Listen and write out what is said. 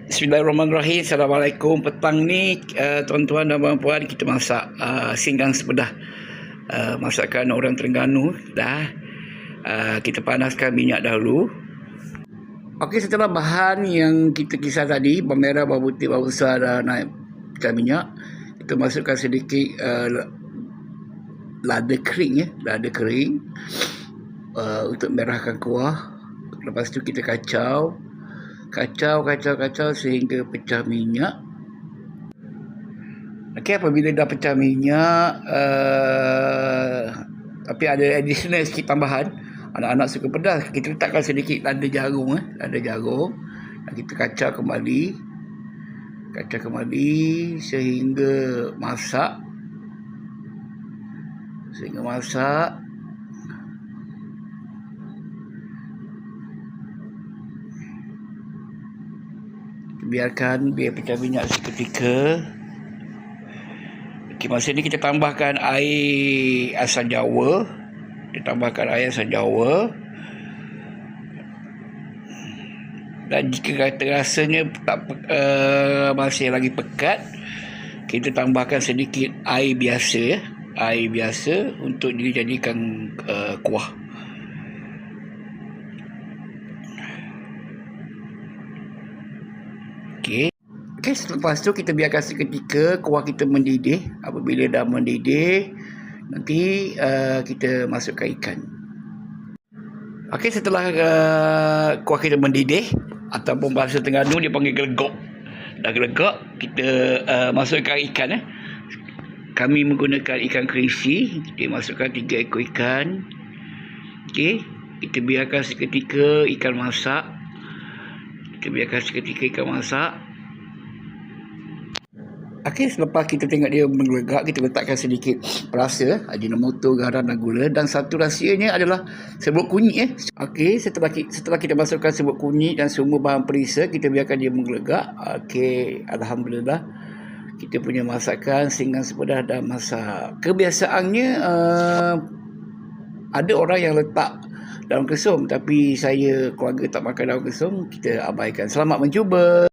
Bismillahirrahmanirrahim. Assalamualaikum. Petang ni tuan-tuan dan puan-puan, kita masak singgang sepedah. Masakan orang Terengganu dah. Kita panaskan minyak dahulu. Okey, setelah bahan yang kita kisar tadi, bawang merah, bawang putih, bawang besar dan naik pecah minyak, kita masukkan sedikit lada kering lada kering untuk merahkan kuah. Lepas tu kita kacau sehingga pecah minyak. Okey, apabila dah pecah minyak, tapi ada additional sikit tambahan. Anak-anak suka pedas, kita letakkan sedikit lada jagung dan kita kacau kembali sehingga masak. Biarkan pecah minyak seketika. Okey, masa ni kita tambahkan air asam jawa. Dan jika kata rasanya masih lagi pekat, kita tambahkan sedikit air biasa untuk dijadikan kuah. Okey, selepas tu kita biarkan seketika kuah kita mendidih. Apabila dah mendidih, nanti kita masukkan ikan. Okey, setelah kuah kita mendidih, ataupun bahasa Terengganu dia panggil gelegok. Dah gelegok, kita masukkan ikan. Kami menggunakan ikan kerisi. Kita masukkan 3 ekor ikan. Okey, kita biarkan seketika ikan masak. Okey, selepas kita tengok dia menggelegak, kita letakkan sedikit perasa, ajinomoto, garam dan gula. Dan satu rahsianya adalah serbuk kunyit. Okey, setelah kita masukkan serbuk kunyit dan semua bahan perisa, kita biarkan dia menggelegak. Okey, alhamdulillah, kita punya masakan singgang sepedah dah masak. Kebiasaannya ada orang yang letak daun kesum, tapi keluarga tak makan daun kesum, kita abaikan. Selamat mencuba.